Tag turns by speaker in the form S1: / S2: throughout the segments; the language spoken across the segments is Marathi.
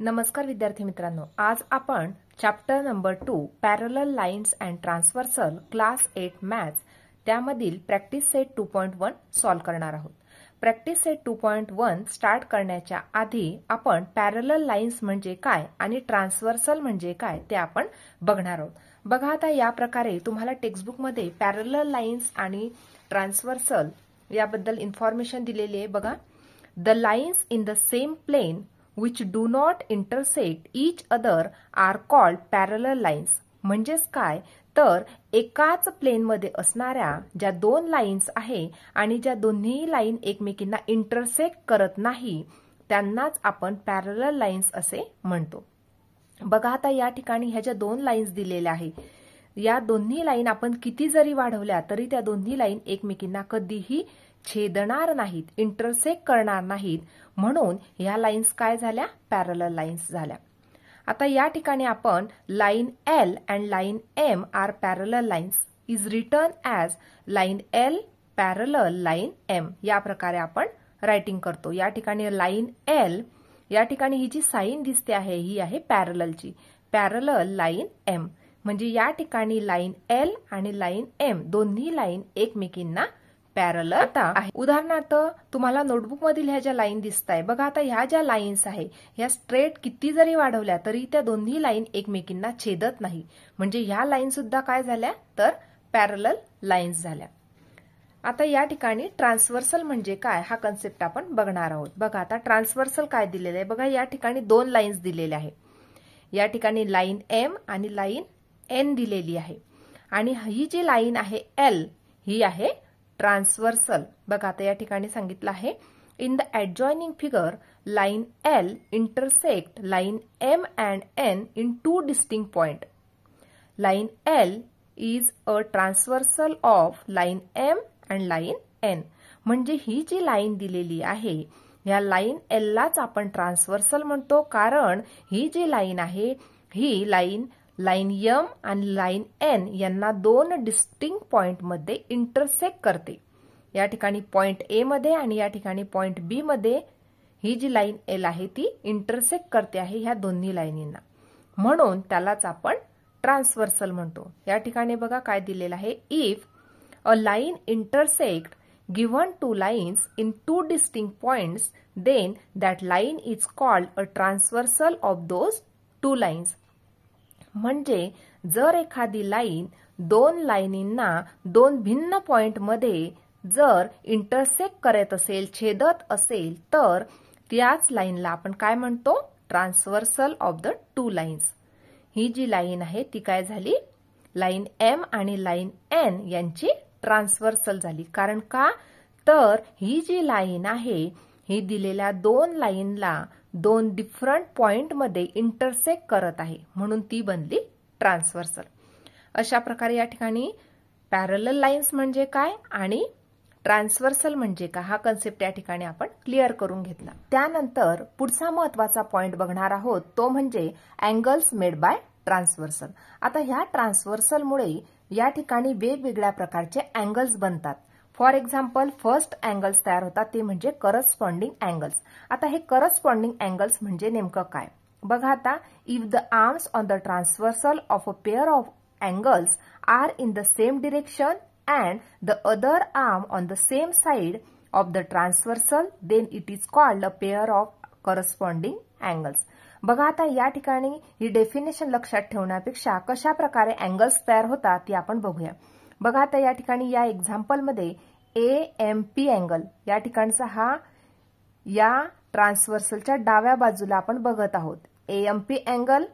S1: नमस्कार विद्यार्थी मित्रांनो, आज आपण chapter number 2 parallel lines and transversal class 8 maths त्यामधील प्रॅक्टिस सेट 2.1 सॉल्व करणार आहोत। प्रॅक्टिस सेट 2.1 स्टार्ट करण्याच्या आधी आपण पॅरलल लाईन्स म्हणजे काय आणि ट्रान्सव्हर्सल म्हणजे काय ते आपण बघणार आहोत। बघा, आता या प्रकारे तुम्हाला टेक्स्टबुक मध्ये पॅरलल लाईन्स आणि ट्रान्सव्हर्सल याबद्दल इन्फॉर्मेशन दिलेली आहे। बघा, the lines in the same plane which do not intersect each other are called parallel lines। म्हणजेच काय तर एकाच प्लेन मध्ये असणाऱ्या ज्या दोन लाईन्स आहे आणि ज्या दोन्ही लाईन एकमेकींना इंटरसेक्ट करत नाही त्यांनाच आपण पॅरलल लाईन्स असे म्हणतो। बघा, आता या ठिकाणी ह्या ज्या दोन लाईन्स दिलेल्या आहेत या दोन्ही लाईन आपण किती जरी वाढवल्या तरी त्या दोन्ही लाईन एकमेकींना कधीही छेदणार नाहीत, इंटरसेक्ट करणार नाहीत, म्हणून या लाईन्स काय झाल्या, पॅरलल लाईन्स झाल्या। आता या ठिकाणी आपण line L and line M are parallel lines is written as line L parallel line M या प्रकारे आपण रायटिंग करतो। या ठिकाणी लाईन एल या ठिकाणी ही जी साइन दिसते आहे ही आहे पॅरललची, पॅरलल लाईन एम म्हणजे या ठिकाणी लाईन एल आणि लाईन एम दोन्ही लाईन एकमेकींना पॅरलल आहे। उदाहरणार्थ तुम्हाला नोटबुक मधील ह्या ज्या लाईन दिसताय, बघा आता ह्या ज्या लाईन्स आहे ह्या स्ट्रेट किती जरी वाढवल्या तरी त्या दोन्ही लाईन एकमेकींना छेदत नाही, म्हणजे ह्या लाईन सुद्धा काय झाल्या तर पॅरलल लाईन्स झाल्या। आता या ठिकाणी ट्रान्सव्हर्सल म्हणजे काय हा कन्सेप्ट आपण बघणार आहोत। बघा, आता ट्रान्सव्हर्सल काय दिलेलं आहे, बघा या ठिकाणी दोन लाईन्स दिलेल्या आहे। या ठिकाणी लाईन एम आणि लाईन एन दिलेली आहे आणि ही जी लाईन आहे एल ही आहे ट्रान्सव्हर्सल। बघा, आता या ठिकाणी सांगितलं आहे in the adjoining figure line l intersect line m and n in two distinct point. Line l is a transversal of line m and line n म्हणजे ही जी लाईन दिलेली आहे या लाईन एल लाच आपण ट्रान्सव्हर्सल म्हणतो, कारण ही जी लाईन आहे ही लाईन एम आणि लाईन एन यांना दोन डिस्टिंक्ट पॉइंट मध्ये इंटरसेक्ट करते। या ठिकाणी पॉइंट ए मध्ये आणि या ठिकाणी पॉइंट बी मध्ये ही जी लाईन एल आहे ती इंटरसेक्ट करते आहे ह्या दोन्ही लाईनींना, म्हणून त्यालाच आपण ट्रान्सव्हर्सल म्हणतो। या ठिकाणी बघा काय दिलेलं आहे, if a line intersect given two lines in two distinct points then that line is called a transversal of those two lines. म्हणजे जर एखादी लाईन दोन लाईनींना दोन भिन्न पॉइंट मध्ये जर इंटरसेक्ट करत असेल, छेदत असेल, तर त्याच लाईनला आपण काय म्हणतो, transversal of the two lines. ही जी लाईन आहे ती काय झाली, लाईन एम आणि लाईन एन यांची ट्रान्सव्हर्सल झाली। कारण का तर ही जी लाईन आहे ही दिलेल्या दोन लाईनला दोन डिफरंट पॉइंट मध्ये इंटरसेक्ट करत आहे, म्हणून ती बनली ट्रान्सव्हर्सल। अशा प्रकारे या ठिकाणी पॅरलल लाईन्स म्हणजे काय आणि ट्रान्सव्हर्सल म्हणजे काय हा कन्सेप्ट या ठिकाणी आपण क्लिअर करून घेतला। त्यानंतर पुढचा महत्वाचा पॉइंट बघणार आहोत तो म्हणजे अँगल्स मेड बाय ट्रान्सव्हर्सल। आता ह्या ट्रान्सव्हर्सलमुळे या ठिकाणी वेगवेगळ्या प्रकारचे अँगल्स बनतात। फॉर एक्झाम्पल फर्स्ट अँगल्स तयार होतात ते म्हणजे करस्पॉन्डिंग अँगल्स। आता हे करस्पॉन्डिंग अँगल्स म्हणजे नेमकं काय, बघा आता, if the arms on the transversal of a pair of angles are in the same direction and the other arm on the same side of the transversal then it is called a pair of corresponding angles. बघा, आता या ठिकाणी ही डेफिनेशन लक्षात ठेवण्यापेक्षा कशा प्रकारे अँगल्स तयार होतात ती आपण बघूया। बघा, आता या ठिकाणी या एक्झाम्पल मध्ये AMP अँगल या ठिकाणचा हा या ट्रान्सव्हर्सलच्या डाव्या बाजूला आपण बघत आहोत, AMP अँगल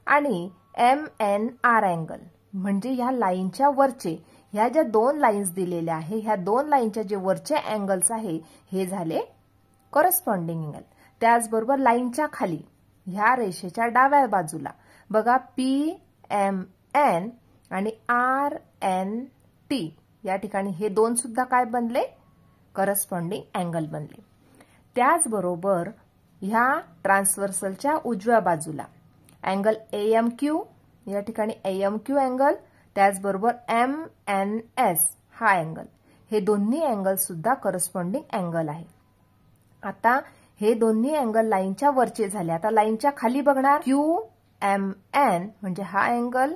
S1: आणि MNR अँगल म्हणजे ह्या लाईनच्या वरचे ह्या ज्या दोन लाईन्स दिलेल्या आहे ह्या दोन लाईनच्या जे वरचे अँगल्स आहे हे झाले करस्पॉन्डिंग अँगल। त्याचबरोबर लाईनच्या खाली ह्या रेषेच्या डाव्या बाजूला बघा PMN आणि RNT या ठिकाणी हे दोन सुद्धा काय बनले, करस्पॉन्डिंग अँगल बनले। त्याचबरोबर ह्या ट्रान्सव्हर्सलच्या उजव्या बाजूला अँगल AMQ या ठिकाणी AMQ अँगल, त्याचबरोबर MNS हा अँगल, हे दोन्ही अँगल सुद्धा करस्पॉन्डिंग अँगल आहे। आता हे दोन्ही अँगल लाईनच्या वरचे झाले. आता लाईनच्या खाली बघणार QMN म्हणजे हा अँगल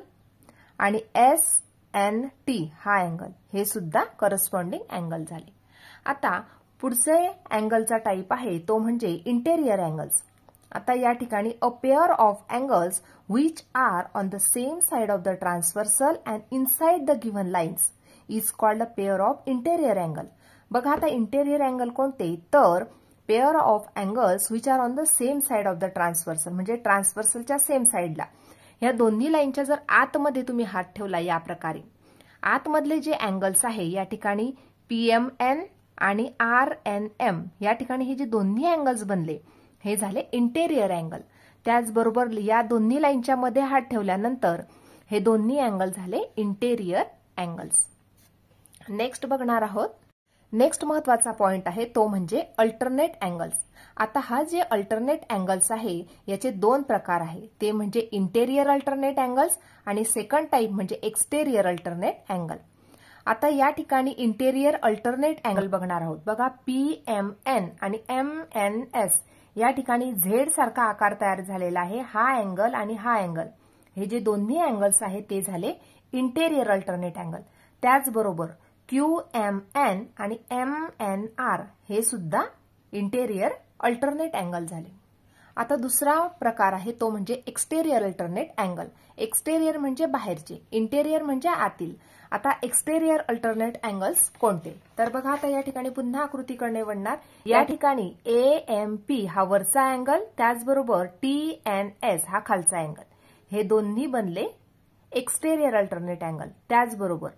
S1: आणि SNT हा अँगल, हे सुद्धा करस्पॉन्डिंग अँगल झाले. आता पुढचे अँगलचा टाईप आहे तो म्हणजे इंटेरियर अँगल्स. आता या ठिकाणी अ pair of angles which are on the same side of the transversal and inside the given lines is called a pair of interior angle. बघा आता इंटेरियर अँगल कोणते, तर pair of angles which are on the same side of the transversal म्हणजे ट्रान्सव्हर्सलच्या सेम साइडला. ह्या दोन्ही लाईनच्या जर आतमध्ये तुम्ही हात ठेवला या प्रकारे, आतमधले जे अँगल्स आहे या ठिकाणी PMN आणि RNM या ठिकाणी हे जे दोन्ही अँगल्स बनले हे झाले इंटेरियर अँगल. त्याचबरोबर या दोन्ही लाईनच्या मध्ये हात ठेवल्यानंतर हे दोन्ही अँगल झाले इंटेरियर अँगल्स. नेक्स्ट बघणार आहोत. नेक्स्ट महत्वाचा पॉइंट आहे तो म्हणजे अल्टरनेट अँगल्स. आता हा जे अल्टरनेट अँगल्स आहे याचे दोन प्रकार आहे, ते म्हणजे इंटेरियर अल्टरनेट अँगल्स आणि सेकंड टाइप म्हणजे एक्सटेरियर अल्टरनेट अँगल. आता या ठिकाणी इंटेरियर अल्टरनेट अँगल बघणार आहोत. बघा PMN आणि MNS या ठिकाणी झेड सारखा आकार तयार झालेला आहे. हा अँगल आणि हा अँगल हे जे दोन्ही अँगल्स आहेत ते झाले इंटेरियर अल्टरनेट अँगल. त्याचबरोबर QMN आणि MNR हे सुद्धा इंटेरियर अल्टरनेट अँगल झाले. आता दुसरा प्रकार आहे तो म्हणजे एक्सटेरियर अल्टरनेट अँगल. एक्सटेरियर म्हणजे बाहेरचे, इंटेरियर म्हणजे आतील. आता एक्सटेरियर अल्टरनेट अँगल्स कोणते, तर बघा आता या ठिकाणी पुन्हा आकृतीकडे वळणार. या ठिकाणी AMP हा वरचा अँगल, त्याचबरोबर TNS हा खालचा अँगल, हे दोन्ही बनले एक्सटेरियर अल्टरनेट अँगल. त्याचबरोबर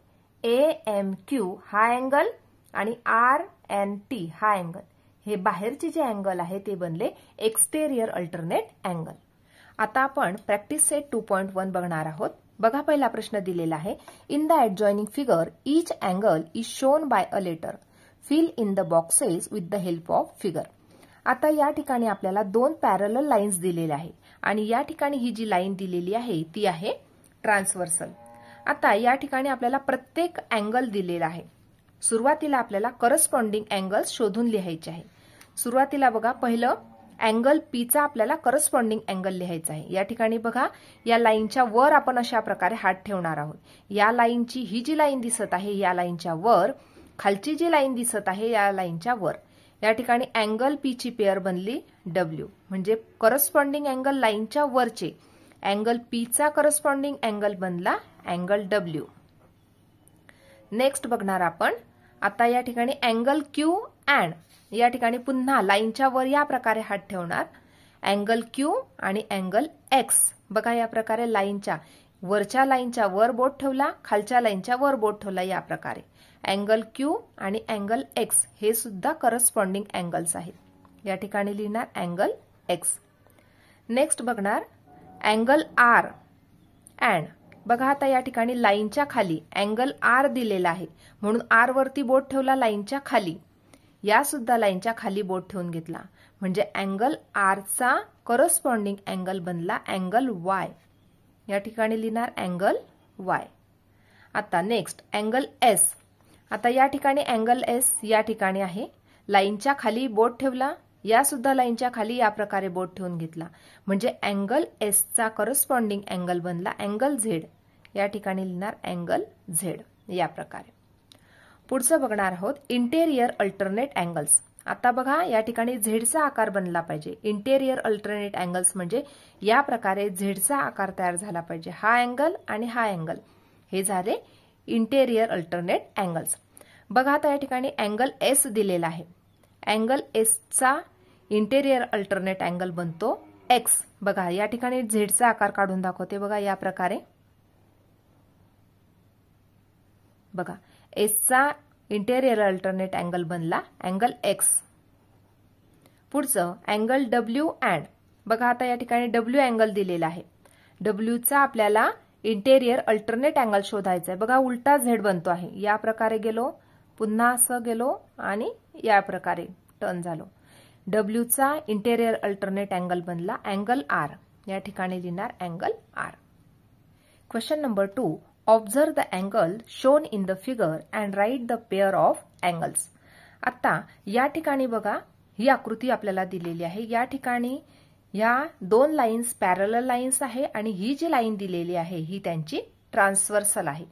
S1: AMQ हा अँगल आणि RNT हा अँगल, हे बाहेरचे जे अँगल आहे ते बनले एक्सटेरियर अल्टरनेट अँगल. आता आपण प्रॅक्टिस सेट 2.1 बघणार आहोत. बघा पहिला प्रश्न दिलेला आहे. In the adjoining figure each angle is shown by a letter. Fill in the boxes with the help of figure. आता या ठिकाणी आपल्याला दोन पॅरलल लाईन्स दिलेल्या आहे आणि या ठिकाणी ही जी लाईन दिलेली आहे ती आहे ट्रान्सव्हर्सल. आता या ठिकाणी आपल्याला प्रत्येक अँगल दिलेला आहे. सुरुवातीला आपल्याला करस्पॉन्डिंग अँगल्स शोधून लिहायचे आहे. सुरुवातीला बघा पहिलं अँगल P चा आपल्याला करस्पॉन्डिंग अँगल लिहायचा आहे. या ठिकाणी बघा या लाईनच्या वर आपण अशा प्रकारे हात ठेवणार आहोत. या लाईनची ही जी लाईन दिसत आहे या लाईनच्या वर, खालची जी लाईन दिसत आहे या लाईनच्या वर. या ठिकाणी अँगल P ची पेअर बनली W म्हणजे करस्पॉन्डिंग अँगल लाईनच्या वरचे. अँगल P चा करस्पॉन्डिंग अँगल बनला अँगल W. नेक्स्ट बघणार आपण. आता या ठिकाणी अँगल Q अँड या ठिकाणी पुन्हा लाईनच्या वर या प्रकारे हात ठेवणार. अँगल Q आणि अँगल X. बघा या प्रकारे लाईनच्या वरच्या लाईनच्या वर बोट ठेवला, खालच्या लाईनच्या वर बोट ठेवला या प्रकारे. अँगल Q आणि अँगल X हे सुद्धा करस्पॉन्डिंग अँगल्स आहेत. या ठिकाणी लिहिणार अँगल X. नेक्स्ट बघणार अँगल R अँड. बघा आता या ठिकाणी लाईनच्या खाली अँगल R दिलेला आहे म्हणून R वरती बोट ठेवला लाईनच्या खाली. या सुद्धा लाईनच्या खाली बोट ठेवून घेतला म्हणजे अँगल R चा करस्पॉन्डिंग अँगल बनला अँगल Y. या ठिकाणी लिहिणार अँगल Y. आता नेक्स्ट अँगल S. आता या ठिकाणी अँगल S या ठिकाणी आहे. लाईनच्या खाली बोट ठेवला, या सुद्धा लाईनच्या खाली या प्रकारे बोट ठेवून घेतला म्हणजे अँगल S चा करस्पॉन्डिंग अँगल बनला अँगल Z. या ठिकाणी लिहिणार अँगल Z या प्रकारे. पुढचं बघणार आहोत इंटेरियर अल्टरनेट अँगल्स. आता बघा या ठिकाणी झेडचा आकार बनला पाहिजे. इंटेरियर अल्टरनेट अँगल्स म्हणजे या प्रकारे झेडचा आकार तयार झाला पाहिजे. हा अँगल आणि हा अँगल हे झाले इंटेरियर अल्टरनेट अँगल्स. बघा आता या ठिकाणी अँगल S दिलेला आहे. अँगल S चा इंटेरियर अल्टरनेट अँगल बनतो X. बघा या ठिकाणी झेडचा आकार काढून दाखवते. बघा या प्रकारे बघा S चा इंटेरियर अल्टरनेट अँगल बनला अँगल X. पुढचं अँगल W अँड. बघा आता या ठिकाणी W अँगल दिलेला आहे. W चा आपल्याला इंटेरियर अल्टरनेट अँगल शोधायचा आहे. बघा उलटा Z बनतो आहे. या प्रकारे गेलो, पुन्हा असं गेलो आणि या प्रकारे टर्न झालो. W चा इंटेरियर अल्टरनेट अँगल बनला अँगल R. या ठिकाणी लिहिणार angle R. Question number 2. Observe the angle shown in the figure and write the pair of angles. आता या ठिकाणी बघा ही आकृती आपल्याला दिलेली आहे। या ठिकाणी या दोन लाईन्स पॅरलल लाईन्स आहे आणि ही जी लाईन दिलेली आहे ही त्यांची ट्रान्सव्हर्सल आहे।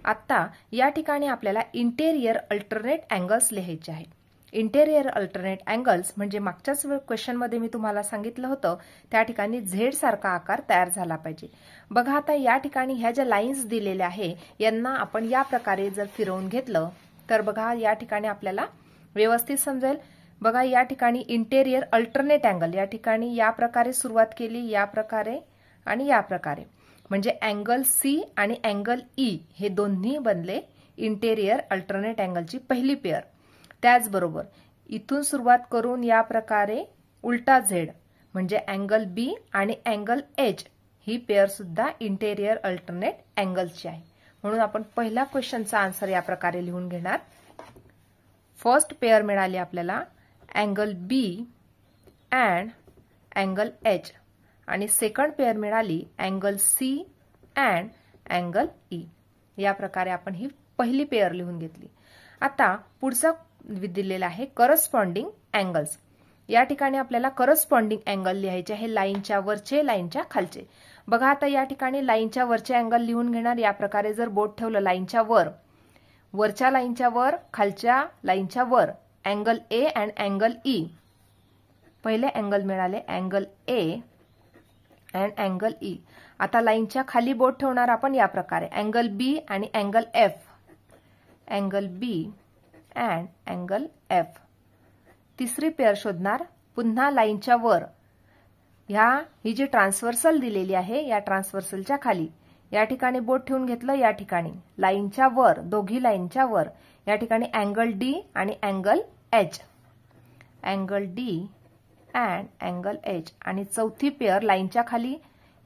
S1: आता या ठिकाणी आपल्याला इंटेरियर अल्टरनेट अँगल्स लिहायचे आहेत। इंटेरियर अल्टरनेट अँगल्स म्हणजे मागच्याच क्वेश्चनमध्ये मी तुम्हाला सांगितलं होतं त्या ठिकाणी झेड सारखा आकार तयार झाला पाहिजे। बघा आता या ठिकाणी ह्या ज्या लाईन्स दिलेल्या आहे यांना आपण या प्रकारे जर फिरवून घेतलं तर बघा या ठिकाणी आपल्याला व्यवस्थित समजेल। बघा या ठिकाणी इंटेरियर अल्टरनेट अँगल या ठिकाणी या प्रकारे सुरुवात केली, या प्रकारे आणि या प्रकारे, म्हणजे अँगल सी आणि अँगल ई हे दोन्ही बनले इंटेरियर अल्टरनेट अँगलची पहिली पेअर। त्याचबरोबर इथून सुरुवात करून या प्रकारे उलटा झेड म्हणजे अँगल बी आणि अँगल एच ही पेअर सुद्धा इंटेरियर अल्टरनेट अँगल्सची आहे। म्हणून आपण पहिला क्वेश्चनचा आन्सर या प्रकारे लिहून घेणार। फर्स्ट पेअर मिळाली आपल्याला angle B and angle H आणि सेकंड पेअर मिळाली angle C and angle E. या प्रकारे आपण ही पहिली पेअर लिहून घेतली। आता पुढचा दिलेला आहे करस्पॉन्डिंग अँगल्स। या ठिकाणी आपल्याला करस्पॉन्डिंग अँगल लिहायचे आहे, लाईनच्या वरचे लाईनच्या खालचे। बघा आता या ठिकाणी लाईनच्या वरचे अँगल लिहून घेणार। या प्रकारे जर बोट ठेवलं लाईनच्या वर, वरच्या लाईनच्या वर, खालच्या लाईनच्या वर angle A and angle E. पहिले अँगल मिळाले angle A and angle E. आता लाईनच्या खाली बोट ठेवणार आपण या प्रकारे अँगल बी आणि angle F, angle B and angle F. तिसरी पेअर शोधणार पुन्हा लाईनच्या वर, ही जी ट्रान्सव्हर्सल दिलेली आहे या ट्रान्सव्हर्सलच्या खाली या ठिकाणी बोट ठेवून घेतलं, या ठिकाणी लाईनच्या वर, दोघी लाईनच्या वर या ठिकाणी अँगल डी आणि angle H, angle D and angle H. आणि चौथी पेअर लाईनच्या खाली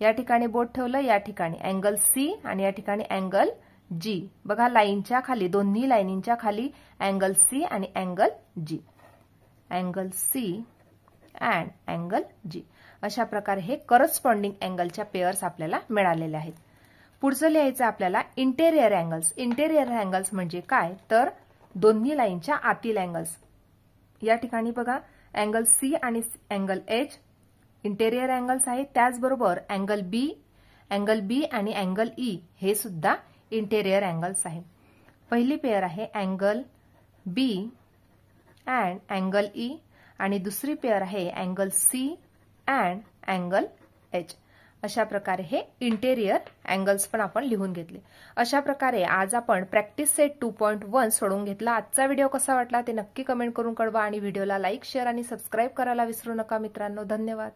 S1: या ठिकाणी बोट ठेवलं, या ठिकाणी अँगल सी आणि या ठिकाणी अँगल जी। बघा लाईनच्या खाली, दोन्ही लाईनींच्या खाली अँगल सी आणि angle G, angle C and angle G. अशा प्रकारे हे करस्पॉन्डिंग अँगलच्या पेअर्स आपल्याला मिळालेले आहेत। पुढचं लिहायचं आपल्याला इंटेरियर अँगल्स। इंटेरियर अँगल्स म्हणजे काय तर दोन्ही लाईनच्या आतील अँगल्स। या ठिकाणी बघा अँगल सी आणि अँगल एच इंटेरियर अँगल्स आहेत। त्याचबरोबर अँगल बी आणि अँगल ई हे सुद्धा इंटेरियर अँगल्स आहे। पहिली पेअर आहे angle B and angle E आणि दुसरी पेअर आहे angle C and angle H. अशा प्रकारे हे इंटेरियर अँगल्स पण आपण लिहून घेतले। अशा प्रकारे आज आपण प्रॅक्टिस सेट 2.1 सोडवून घेतला। आजचा व्हिडिओ कसा वाटला ते नक्की कमेंट करून कळवा आणि व्हिडिओला लाईक, शेअर आणि सबस्क्राईब करायला विसरू नका मित्रांनो। धन्यवाद।